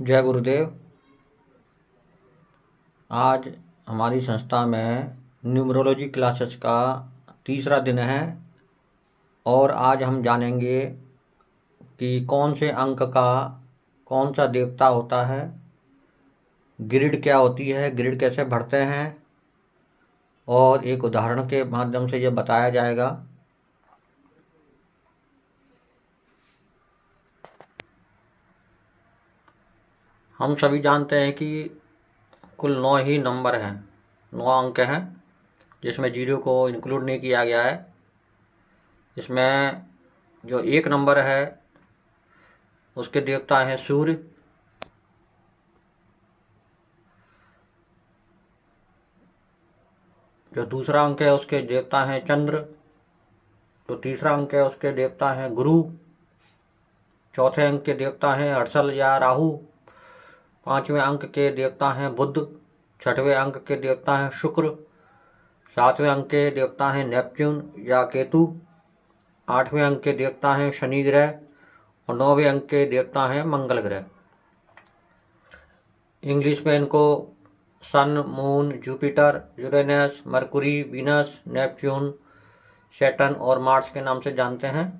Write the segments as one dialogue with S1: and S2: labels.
S1: जय गुरुदेव। आज हमारी संस्था में न्यूमरोलॉजी क्लासेस का तीसरा दिन है और आज हम जानेंगे कि कौन से अंक का कौन सा देवता होता है, ग्रिड क्या होती है, ग्रिड कैसे भरते हैं और एक उदाहरण के माध्यम से यह बताया जाएगा। हम सभी जानते हैं कि कुल 9 ही नंबर हैं, 9 अंक हैं, जिसमें 0 को इंक्लूड नहीं किया गया है। इसमें जो 1 नंबर है उसके देवता हैं सूर्य, जो दूसरा अंक है उसके देवता हैं चंद्र, जो तीसरा अंक है उसके देवता हैं गुरु, चौथे अंक के देवता हैं हर्षल या राहु, पांचवें अंक के देवता हैं बुध, छठवें अंक के देवता हैं शुक्र, सातवें अंक के देवता हैं नेपच्यून या केतु, आठवें अंक के देवता हैं शनि ग्रह और 9वें अंक के देवता हैं मंगल ग्रह। इंग्लिश में इनको sun, moon, Jupiter, Uranus, Mercury, Venus, Neptune, Saturn और मार्स के नाम से जानते हैं।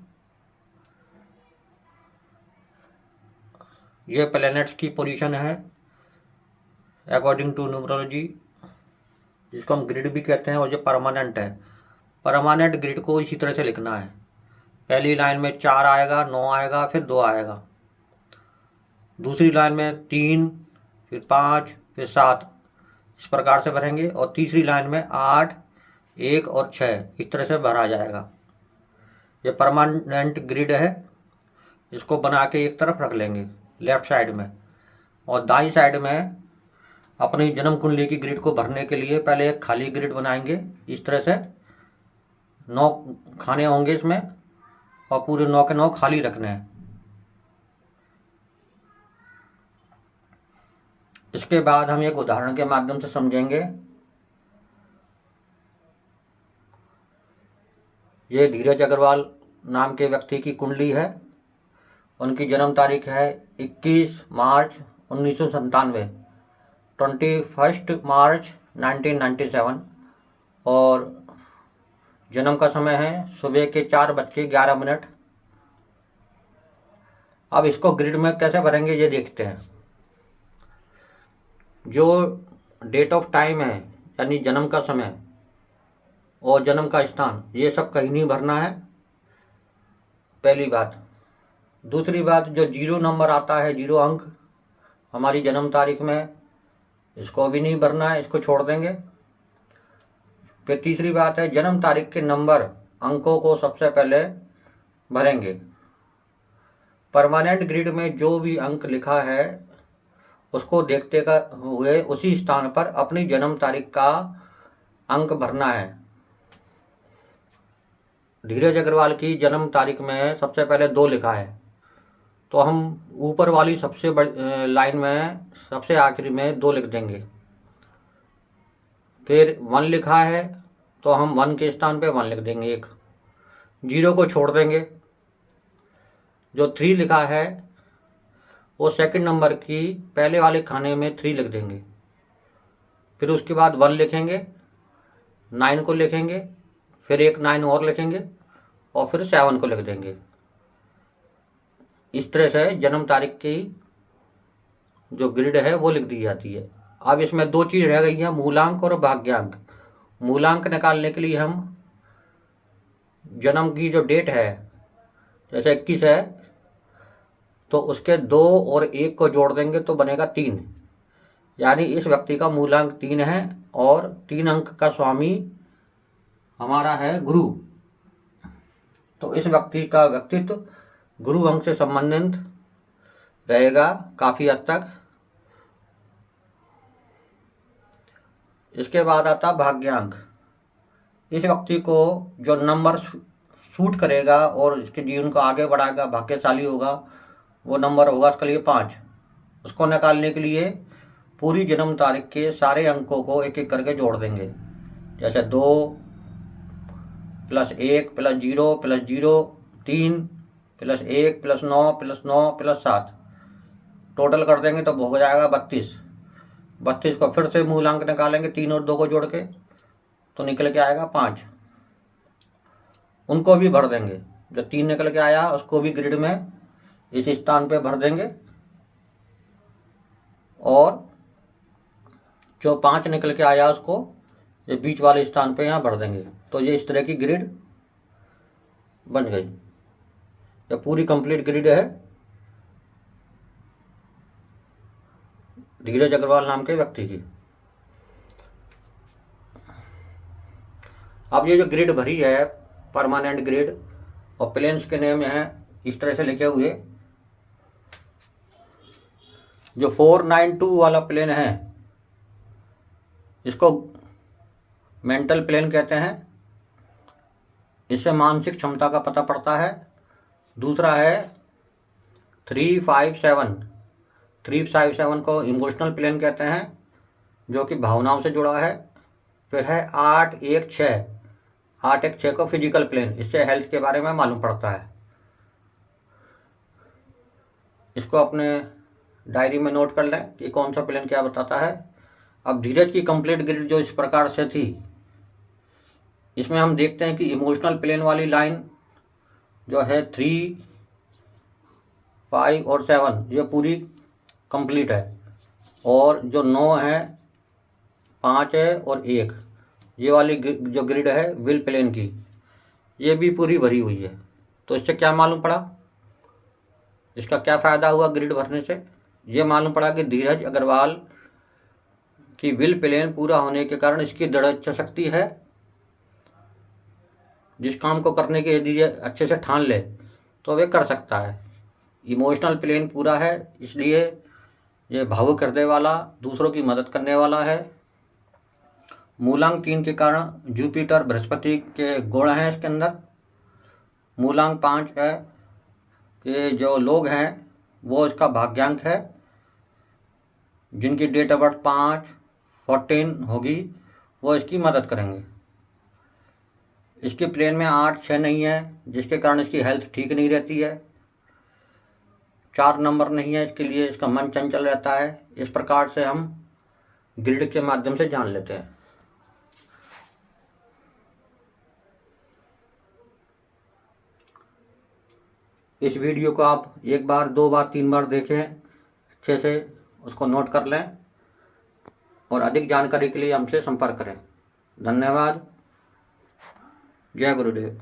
S1: ये प्लैनेट्स की पोजीशन है अकॉर्डिंग टू न्यूमरोलॉजी, जिसको हम ग्रिड भी कहते हैं, और ये परमानेंट है। परमानेंट ग्रिड को इसी तरह से लिखना है। पहली लाइन में 4 आएगा, 9 आएगा, फिर 2 आएगा। दूसरी लाइन में 3, फिर 5, फिर 7, इस प्रकार से भरेंगे। और तीसरी लाइन में 8, 1 और 6 इस तरह से भरा जाएगा। ये परमानेंट ग्रिड है। इसको बना के एक तरफ रख लेंगे लेफ्ट साइड में, और दाईं साइड में अपनी जन्म कुंडली की ग्रिड को भरने के लिए पहले एक खाली ग्रिड बनाएंगे। इस तरह से 9 खाने होंगे इसमें और पूरे 9 के 9 खाली रखने हैं। इसके बाद हम एक उदाहरण के माध्यम से समझेंगे। ये धीरज अग्रवाल नाम के व्यक्ति की कुंडली है। उनकी जन्म तारीख है 21 मार्च 1997, 21 मार्च 1997 और जन्म का समय है सुबह के 4:11। अब इसको ग्रिड में कैसे भरेंगे ये देखते हैं। जो डेट ऑफ टाइम है यानी जन्म का समय और जन्म का स्थान, ये सब कहीं नहीं भरना है, पहली बात। दूसरी बात, जो 0 नंबर आता है, 0 अंक हमारी जन्म तारीख में, इसको भी नहीं भरना है, इसको छोड़ देंगे। फिर तीसरी बात है, जन्म तारीख के नंबर अंकों को सबसे पहले भरेंगे। परमानेंट ग्रिड में जो भी अंक लिखा है उसको देखते हुए उसी स्थान पर अपनी जन्म तारीख का अंक भरना है। धीरज अग्रवाल की जन्म तारीख में सबसे पहले 2 लिखा है, तो हम ऊपर वाली सबसे लाइन में सबसे आखिरी में 2 लिख देंगे। फिर 1 लिखा है तो हम 1 के स्थान पे 1 लिख देंगे, एक 0 को छोड़ देंगे। जो 3 लिखा है वो सेकंड नंबर की पहले वाले खाने में 3 लिख देंगे। फिर उसके बाद 1 लिखेंगे, 9 को लिखेंगे, फिर एक 9 और लिखेंगे और फिर 7 को लिख देंगे। इस तरह से जन्म तारीख की जो ग्रिड है वो लिख दी जाती है। अब इसमें 2 चीज़ रह गई हैं, मूलांक और भाग्यांक। मूलांक निकालने के लिए हम जन्म की जो डेट है, जैसे 21 है, तो उसके 2 और 1 को जोड़ देंगे तो बनेगा 3, यानी इस व्यक्ति का मूलांक 3 है और 3 अंक का स्वामी हमारा है गुरु। तो इस व्यक्ति का व्यक्तित्व गुरु अंक से संबंधित रहेगा काफ़ी हद तक। इसके बाद आता भाग्यांक। इस व्यक्ति को जो नंबर सूट करेगा और इसके जीवन को आगे बढ़ाएगा, भाग्यशाली होगा, वो नंबर होगा इसके लिए 5। उसको निकालने के लिए पूरी जन्म तारीख के सारे अंकों को एक एक करके जोड़ देंगे। जैसे 2 + 1 + 0 + 0, 3 + 1 + 9 + 9 + 7, टोटल कर देंगे तो हो जाएगा 32। 32 को फिर से मूलांक निकालेंगे 3 और 2 को जोड़ के, तो निकल के आएगा 5। उनको भी भर देंगे, जो 3 निकल के आया उसको भी ग्रिड में इस स्थान पे भर देंगे, और जो 5 निकल के आया उसको ये बीच वाले स्थान पे यहाँ भर देंगे। तो ये इस तरह की ग्रिड बन गई। ये पूरी कंप्लीट ग्रिड है धीरज अग्रवाल नाम के व्यक्ति की। अब ये जो ग्रिड भरी है परमानेंट ग्रिड, और प्लेन्स के नेम हैं इस तरह से लिखे हुए। जो 492 वाला प्लेन है इसको मेंटल प्लेन कहते हैं, इससे मानसिक क्षमता का पता पड़ता है। दूसरा है 357 को इमोशनल प्लेन कहते हैं, जो कि भावनाओं से जुड़ा है। फिर है 816 को फिजिकल प्लेन, इससे हेल्थ के बारे में मालूम पड़ता है। इसको अपने डायरी में नोट कर लें कि कौन सा प्लेन क्या बताता है। अब धीरज की कंप्लीट ग्रिड जो इस प्रकार से थी, इसमें हम देखते हैं कि इमोशनल प्लेन वाली लाइन जो है 3, 5 और 7 ये पूरी कंप्लीट है, और जो 9 है, 5 है और 1 ये वाली जो ग्रिड है विल प्लेन की, ये भी पूरी भरी हुई है। तो इससे क्या मालूम पड़ा, इसका क्या फ़ायदा हुआ ग्रिड भरने से? ये मालूम पड़ा कि धीरज अग्रवाल की विल प्लेन पूरा होने के कारण इसकी दृढ़ इच्छा शक्ति है। जिस काम को करने के यदि ये अच्छे से ठान ले तो वे कर सकता है। इमोशनल प्लेन पूरा है, इसलिए ये भावुक हृदय वाला, दूसरों की मदद करने वाला है। मूलांक 3 के कारण जुपिटर बृहस्पति के गुण हैं इसके अंदर। मूलांक 5 है कि जो लोग हैं वो इसका भाग्यांक है, जिनकी डेट ऑफ बर्थ 5-14 होगी वो इसकी मदद करेंगे। इसकी प्लेन में 8-6 नहीं है, जिसके कारण इसकी हेल्थ ठीक नहीं रहती है। 4 नंबर नहीं है, इसके लिए इसका मन चंचल रहता है। इस प्रकार से हम ग्रिड के माध्यम से जान लेते हैं। इस वीडियो को आप 1 बार, 2 बार, 3 बार देखें, अच्छे से उसको नोट कर लें, और अधिक जानकारी के लिए हमसे संपर्क करें। धन्यवाद। जय गुरुदेव।